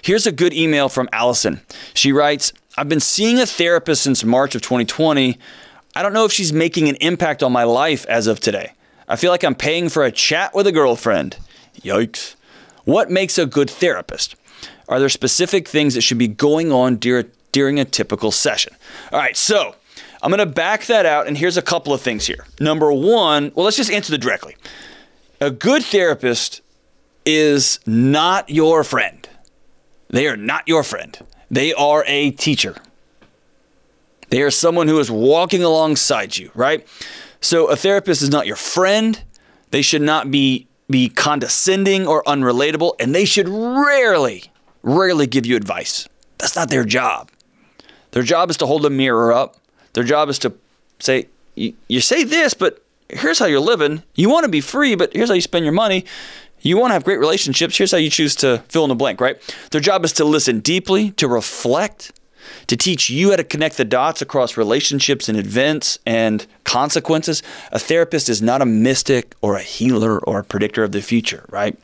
Here's a good email from Allison. She writes, I've been seeing a therapist since March of 2020. I don't know if she's making an impact on my life as of today. I feel like I'm paying for a chat with a girlfriend. Yikes. What makes a good therapist? Are there specific things that should be going on during a typical session? All right, so I'm going to back that out, and here's a couple of things here. Number one, well, let's just answer that directly. A good therapist is not your friend. They are not your friend. They are a teacher. They are someone who is walking alongside you, right? So a therapist is not your friend. They should not be condescending or unrelatable, and they should rarely give you advice. That's not their job. Their job is to hold a mirror up. Their job is to say, you say this, but here's how you're living. You want to be free, but here's how you spend your money. You want to have great relationships. Here's how you choose to fill in the blank, right? Their job is to listen deeply, to reflect, to teach you how to connect the dots across relationships and events and consequences. A therapist is not a mystic or a healer or a predictor of the future, right?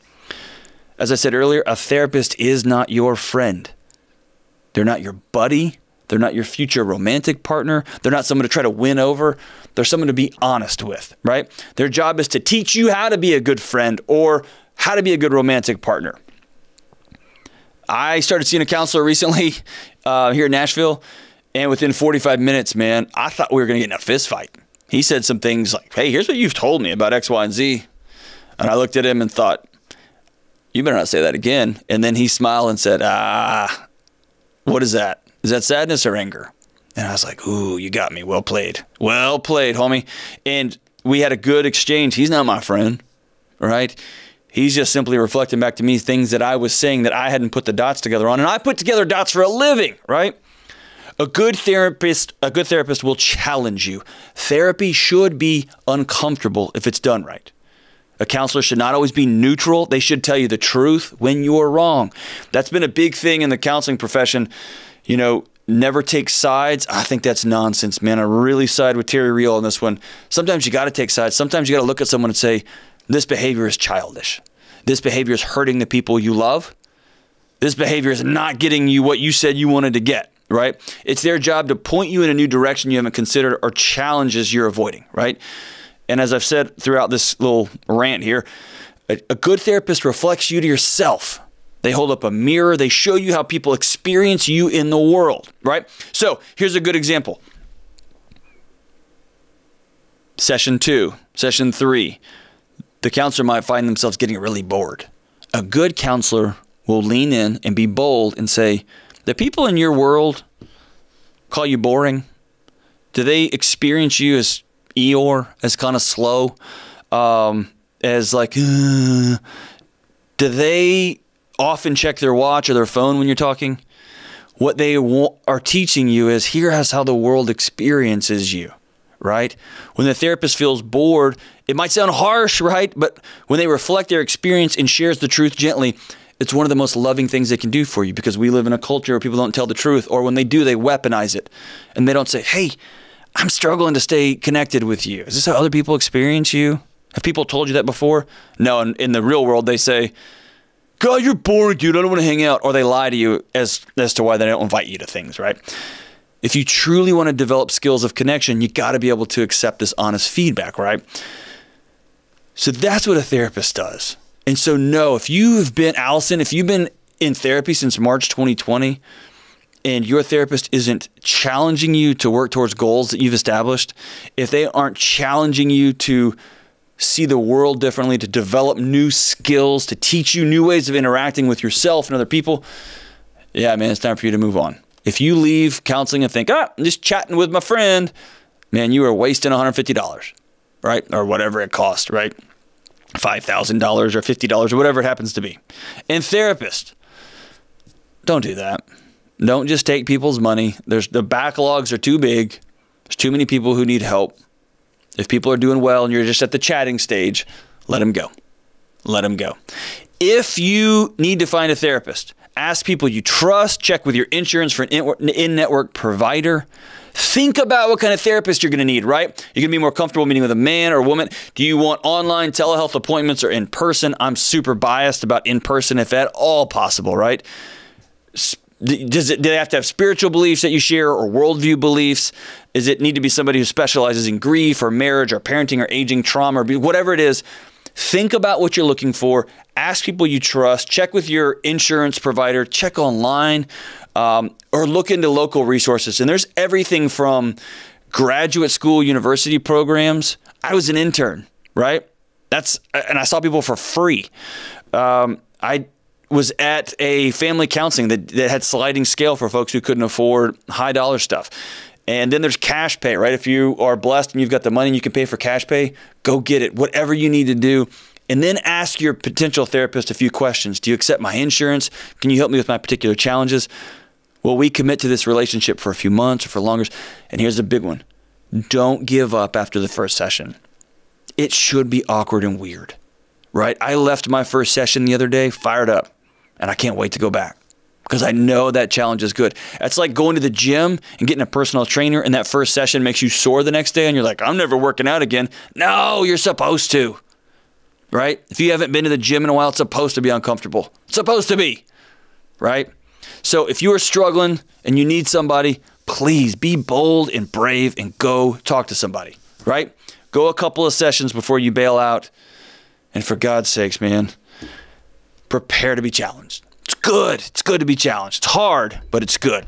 As I said earlier, a therapist is not your friend. They're not your buddy. They're not your future romantic partner. They're not someone to try to win over. They're someone to be honest with, right? Their job is to teach you how to be a good friend or how to be a good romantic partner. I started seeing a counselor recently here in Nashville, and within 45 minutes, man, I thought we were going to get in a fist fight. He said some things like, hey, here's what you've told me about X, Y, and Z. And I looked at him and thought, you better not say that again. And then he smiled and said, what is that? Is that sadness or anger? And I was like, ooh, you got me. Well played. Well played, homie. And we had a good exchange. He's not my friend, right? He's just simply reflecting back to me things that I was saying that I hadn't put the dots together on. And I put together dots for a living, right? A good therapist will challenge you. Therapy should be uncomfortable if it's done right. A counselor should not always be neutral. They should tell you the truth when you're wrong. That's been a big thing in the counseling profession. You know, never take sides. I think that's nonsense, man. I really side with Terry Real on this one. Sometimes you got to take sides. Sometimes you got to look at someone and say, this behavior is childish. This behavior is hurting the people you love. This behavior is not getting you what you said you wanted to get, right? It's their job to point you in a new direction you haven't considered or challenges you're avoiding, right? And as I've said throughout this little rant here, a good therapist reflects you to yourself. They hold up a mirror. They show you how people experience you in the world, right? So here's a good example. Session 2, session 3. The counselor might find themselves getting really bored. A good counselor will lean in and be bold and say, the people in your world call you boring? Do they experience you as Eeyore, as kind of slow, as like, do they often check their watch or their phone when you're talking? What they are teaching you is here's how the world experiences you, right? When the therapist feels bored, it might sound harsh, right? But when they reflect their experience and shares the truth gently, it's one of the most loving things they can do for you, because we live in a culture where people don't tell the truth, or when they do, they weaponize it. And they don't say, hey, I'm struggling to stay connected with you. Is this how other people experience you? Have people told you that before? No, in the real world, they say, God, you're boring, dude. I don't want to hang out. Or they lie to you as to why they don't invite you to things, right? If you truly want to develop skills of connection, you got to be able to accept this honest feedback, right? So that's what a therapist does. And so no, if you've been, Allison, if you've been in therapy since March 2020 and your therapist isn't challenging you to work towards goals that you've established, if they aren't challenging you to see the world differently, to develop new skills, to teach you new ways of interacting with yourself and other people, yeah, man, it's time for you to move on. If you leave counseling and think, I'm just chatting with my friend, man, you are wasting $150, right? Or whatever it costs, right? $5,000 or $50 or whatever it happens to be. And therapist, don't do that. Don't just take people's money. The backlogs are too big. There's too many people who need help. If people are doing well and you're just at the chatting stage, let them go. Let them go. If you need to find a therapist, ask people you trust, check with your insurance for an in-network provider. Think about what kind of therapist you're going to need, right? You're going to be more comfortable meeting with a man or a woman. Do you want online telehealth appointments or in person? I'm super biased about in person if at all possible, right? do they have to have spiritual beliefs that you share or worldview beliefs? Does it need to be somebody who specializes in grief or marriage or parenting or aging, trauma, or whatever it is? Think about what you're looking for. Ask people you trust. Check with your insurance provider. Check online, or look into local resources. And there's everything from graduate school, university programs. I was an intern, right? And I saw people for free. I was at a family counseling that had sliding scale for folks who couldn't afford high dollar stuff. And then there's cash pay, right? If you are blessed and you've got the money and you can pay for cash pay, go get it, whatever you need to do. And then ask your potential therapist a few questions. Do you accept my insurance? Can you help me with my particular challenges? Will we commit to this relationship for a few months or for longer? And here's the big one. Don't give up after the first session. It should be awkward and weird, right? I left my first session the other day fired up, and I can't wait to go back because I know that challenge is good. It's like going to the gym and getting a personal trainer, and that first session makes you sore the next day, and you're like, I'm never working out again. No, you're supposed to, right? If you haven't been to the gym in a while, it's supposed to be uncomfortable. It's supposed to be, right? So if you are struggling and you need somebody, please be bold and brave and go talk to somebody, right? Go a couple of sessions before you bail out. And for God's sakes, man, prepare to be challenged. It's good. It's good to be challenged. It's hard, but it's good.